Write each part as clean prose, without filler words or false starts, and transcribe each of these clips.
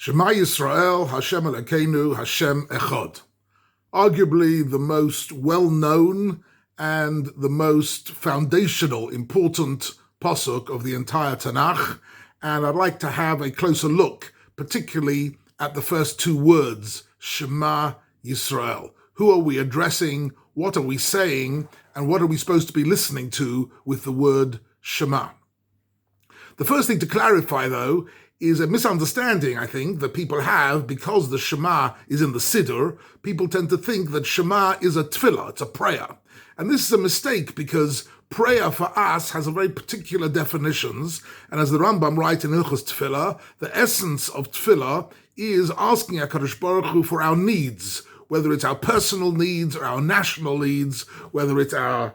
Shema Yisrael, Hashem Elokeinu, Hashem Echad. Arguably the most well-known and the most foundational, important pasuk of the entire Tanakh, and I'd like to have a closer look, particularly at the first two words, Shema Yisrael. Who are we addressing? What are we saying? And what are we supposed to be listening to with the word Shema? The first thing to clarify, though, is a misunderstanding, I think, that people have because the Shema is in the Siddur. People tend to think that Shema is a tefillah, it's a prayer. And this is a mistake because prayer for us has a very particular definitions. And as the Rambam writes in Hilchos Tefillah, the essence of tefillah is asking HaKadosh Baruch Hu for our needs, whether it's our personal needs or our national needs, whether it's our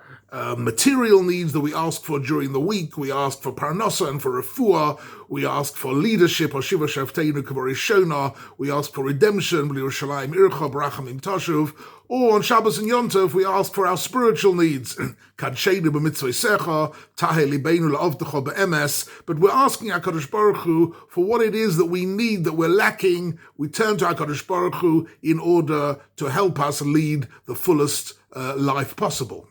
material needs that we ask for during the week. We ask for parnasa and for refuah. We ask for leadership, or shiva shavteinu k'vorishona. We ask for redemption, b'Yerushalayim ircha b'rachamim tashuv. Or on Shabbos and Yom Tov, we ask for our spiritual needs. Kadshenu b'mitzvosecha, taheh libeinu la'avtecha be'emes. But we're asking HaKadosh Baruch Hu for what it is that we need, that we're lacking. We turn to HaKadosh Baruch Hu in order to help us lead the fullest life possible.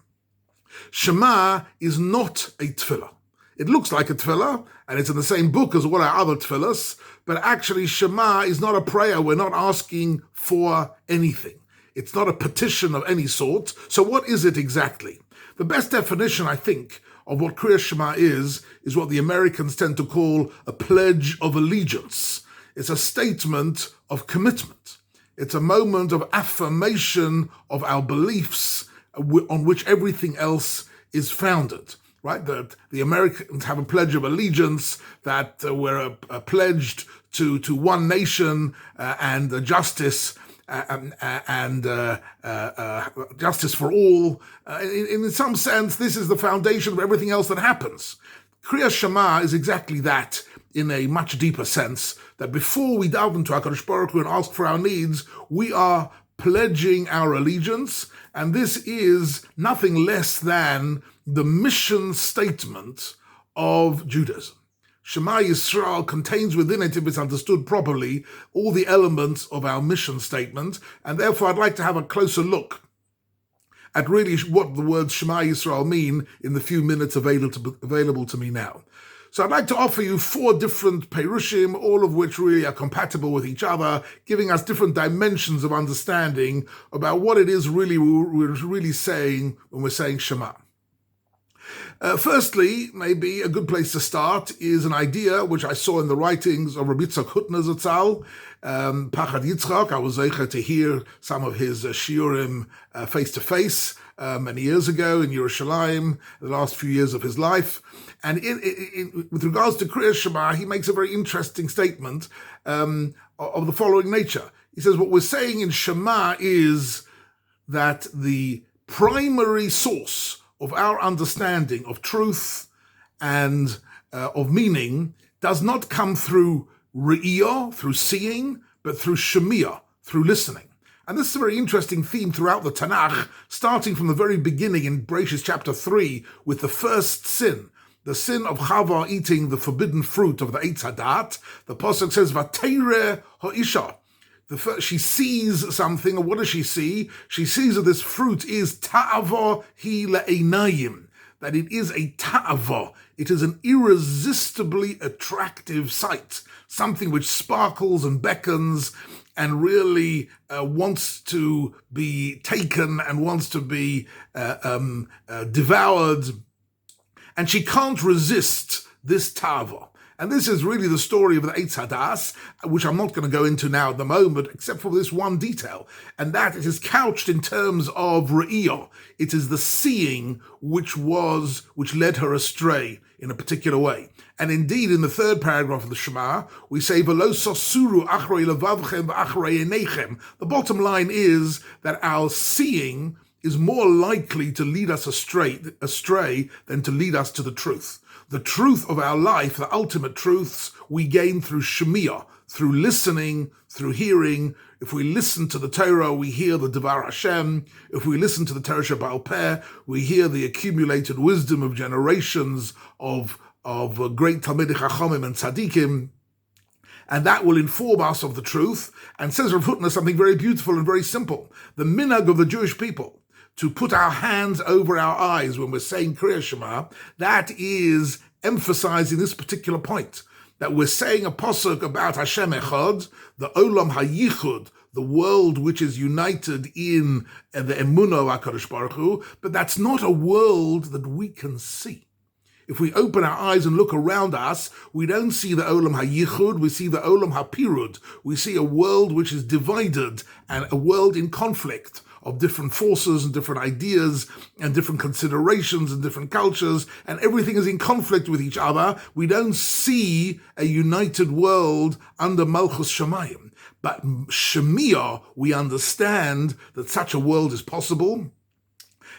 Shema is not a tefillah. It looks like a tefillah, and it's in the same book as all our other tefillahs, but actually Shema is not a prayer. We're not asking for anything. It's not a petition of any sort. So what is it exactly? The best definition, I think, of what Kriya Shema is what the Americans tend to call a pledge of allegiance. It's a statement of commitment. It's a moment of affirmation of our beliefs on which everything else is founded, right? The Americans have a pledge of allegiance, that we're pledged to one nation and justice and justice for all. In some sense, this is the foundation of everything else that happens. Kriya Shema is exactly that in a much deeper sense, that before we delve into HaKadosh Baruch Hu and ask for our needs, we are pledging our allegiance, and this is nothing less than the mission statement of Judaism. Shema Yisrael contains within it, if it's understood properly, all the elements of our mission statement, and therefore I'd like to have a closer look at really what the words Shema Yisrael mean in the few minutes available to me now. So I'd like to offer you 4 different perushim, all of which really are compatible with each other, giving us different dimensions of understanding about what it is we're really saying when we're saying Shema. Firstly, maybe a good place to start is an idea which I saw in the writings of Rabbi Yitzchak Hutner Zatzal, Parshat Yitzchak. I was able to hear some of his shiurim face-to-face many years ago in Yerushalayim, the last few years of his life. And with regards to Kriya Shema, he makes a very interesting statement of the following nature. He says, what we're saying in Shema is that the primary source of our understanding of truth and of meaning does not come through re'iyah, through seeing, but through shemiyah, through listening. And this is a very interesting theme throughout the Tanakh, starting from the very beginning in Bereshis chapter 3 with the first sin, the sin of Chava eating the forbidden fruit of the Eitz Hadat. The pasuk says, "Vateireh ha'isha." She sees something, and what does she see? She sees that this fruit is ta'ava hi le'einayim, that it is a ta'ava. It is an irresistibly attractive sight, something which sparkles and beckons and really wants to be taken and wants to be devoured. And she can't resist this ta'ava. And this is really the story of the Eitz Hadas, which I'm not going to go into now at the moment, except for this one detail, and that it is couched in terms of re'iyah. It is the seeing which led her astray in a particular way. And indeed, in the third paragraph of the Shema, we say, "V'lo sosuru achrei levavchem v'achrei einechem." The bottom line is that our seeing is more likely to lead us astray than to lead us to the truth. The truth of our life, the ultimate truths, we gain through shemiyah, through listening, through hearing. If we listen to the Torah, we hear the Devar Hashem. If we listen to the Torah Shebaal Peh, we hear the accumulated wisdom of generations of great Talmidei Chachamim and Tzaddikim. and that will inform us of the truth. And says Rav Hutner something very beautiful and very simple. The minhag of the Jewish people to put our hands over our eyes when we're saying Kriya Shema, that is emphasizing this particular point, that we're saying a pasuk about Hashem Echad, the Olam HaYichud, the world which is united in the Emunah of HaKadosh Baruch Hu, but that's not a world that we can see. If we open our eyes and look around us, we don't see the Olam HaYichud, we see the Olam HaPirud. We see a world which is divided and a world in conflict of different forces and different ideas and different considerations and different cultures, and everything is in conflict with each other. We don't see a united world under Malchus Shemayim. But Shemiyah, we understand that such a world is possible,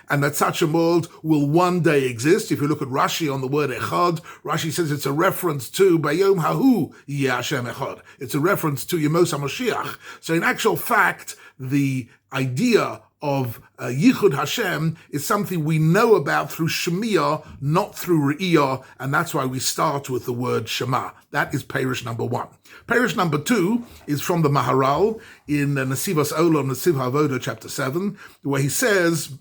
and that such a world will one day exist. If you look at Rashi on the word Echad, Rashi says it's a reference to Bayom Hahu Yeh Hashem Echad. It's a reference to Yemos HaMashiach. So in actual fact, the idea of Yichud Hashem is something we know about through Shemiyah, not through Re'iyah, and that's why we start with the word Shema. That is Perish number 1. Perish number 2 is from the Maharal in Nesivas Olam, Nesiv HaAvodah, chapter 7, where he says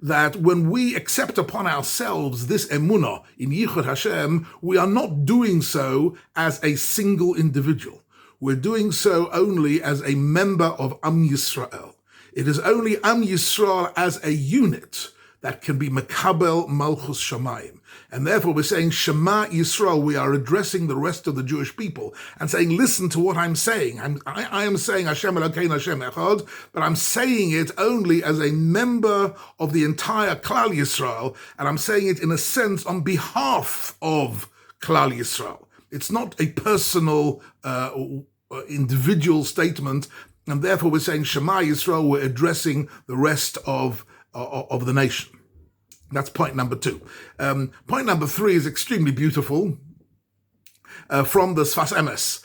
that when we accept upon ourselves this emunah in Yichud Hashem, we are not doing so as a single individual. We're doing so only as a member of Am Yisrael. It is only Am Yisrael as a unit that can be Mekabel Malchus Shamayim. And therefore we're saying Shema Yisrael, we are addressing the rest of the Jewish people and saying, listen to what I'm saying. I am saying Hashem Elokeinu Hashem Echad, but I'm saying it only as a member of the entire Klal Yisrael, and I'm saying it in a sense on behalf of Klal Yisrael. It's not a personal, individual statement, and therefore we're saying Shema Yisrael, we're addressing the rest of the nation. That's point number 2. Point number 3 is extremely beautiful, from the Sfas Emes,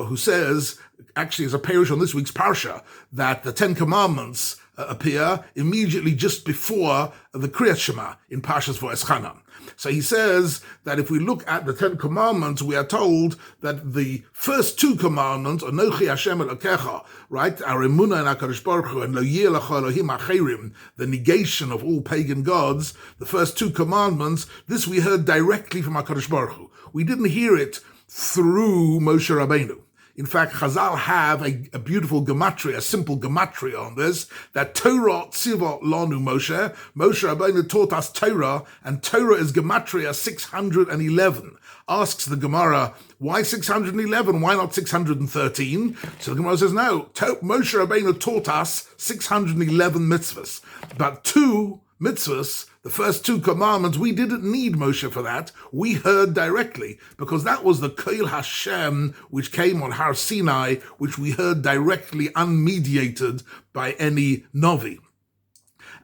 who says, actually as a parish on this week's Parsha, that the 10 Commandments appear immediately just before the Kriyat Shema in Parshas V'eschanan. So he says that if we look at the 10 Commandments, we are told that the first 2 commandments, Anochi Hashem Elokecha, right, our emunah in HaKadosh Baruch Hu, and Lo Yeh Lecha Elohim Acherim, the negation of all pagan gods, the first 2 commandments, this we heard directly from HaKadosh Baruch Hu. We didn't hear it through Moshe Rabbeinu. In fact, Chazal have a beautiful gematria, a simple gematria on this, that Torah tzivot lanu Moshe. Moshe Rabbeinu taught us Torah, and Torah is gematria 611. Asks the Gemara, why 611? Why not 613? So the Gemara says, no, Moshe Rabbeinu taught us 611 mitzvahs, but 2 mitzvahs, the first 2 commandments, we didn't need Moshe for that. We heard directly, because that was the Koil Hashem which came on Har Sinai, which we heard directly, unmediated by any Novi.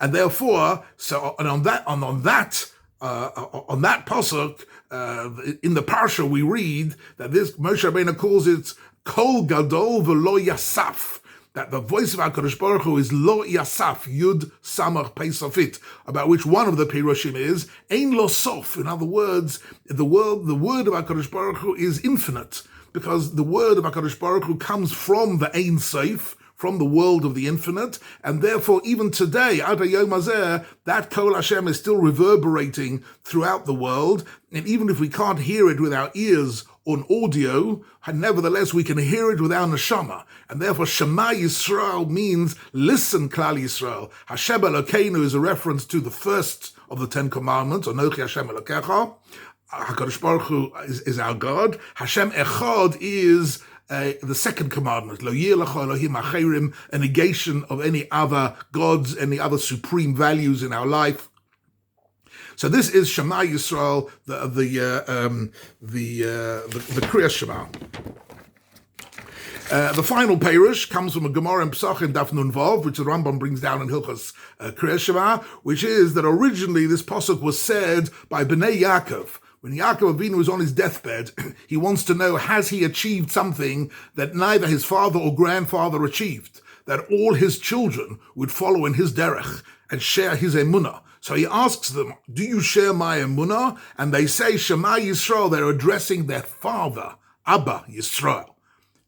And therefore, on that pasuk in the parsha, we read that this Moshe Rabbeinu calls it Kol Gadol V'Lo Yasaf, that the voice of HaKadosh Baruch Hu is Lo Yasaf, Yud Samach Pesafit, about which one of the Pirushim is Ein Lo Sof. In other words, the word of HaKadosh Baruch Hu is infinite, because the word of HaKadosh Baruch Hu comes from the Ein Sof, from the world of the infinite, and therefore even today, Ad Hayom Hazeh, that Kol Hashem is still reverberating throughout the world, and even if we can't hear it with our ears on audio, nevertheless we can hear it with our neshama, and therefore Shema Yisrael means listen, Klal Yisrael. Hashem Elokeinu is a reference to the first of the 10 commandments, Anochi Hashem Elokecha. HaKadosh Baruch Hu is our God. Hashem Echad is the second commandment, Lo Yeh Lecha Elohim Acherim, a negation of any other gods, any other supreme values in our life. So this is Shema Yisrael, the Kriya Shema. The final Perush comes from a Gemara in Pesachim Daf Nun Vav, which the Rambam brings down in Hilchos Kriya Shema, which is that originally this pasuk was said by Bnei Yaakov. When Yaakov Avinu was on his deathbed, he wants to know, has he achieved something that neither his father or grandfather achieved? That all his children would follow in his derech and share his emunah. So he asks them, do you share my emunah? And they say, Shema Yisrael. They're addressing their father, Abba Yisrael.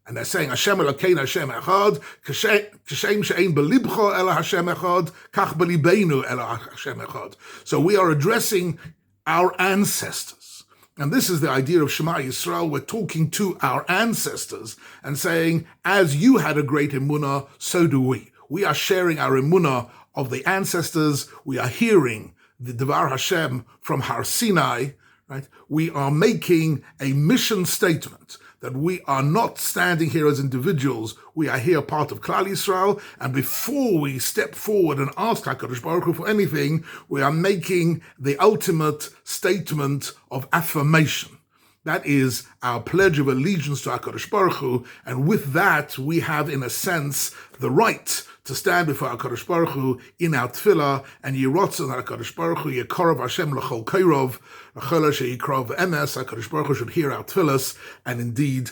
And they're saying, Hashem Elokeinu Hashem Echad, Kashem she'ein belibcho ela Hashem Echad, kach belibeinu ela Hashem Echad. So we are addressing our ancestors. And this is the idea of Shema Yisrael. We're talking to our ancestors and saying, as you had a great emunah, so do we. We are sharing our emunah of the ancestors. We are hearing the Devar Hashem from Har Sinai, right? We are making a mission statement that we are not standing here as individuals. We are here part of Klal Yisrael. And before we step forward and ask HaKadosh Baruch Hu for anything, we are making the ultimate statement of affirmation. That is our pledge of allegiance to HaKadosh Baruch Hu. And with that, we have, in a sense, the right to stand before HaKadosh Baruch Hu in our tefillah, and Yirotzen HaKadosh Baruch Hu, Yekorov Hashem l'chol kairov, l'chol sheyikrov emes, HaKadosh Baruch Hu should hear our tefillahs, and indeed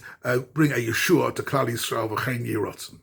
bring a Yeshua to Klal Yisrael v'chein Yirotzen.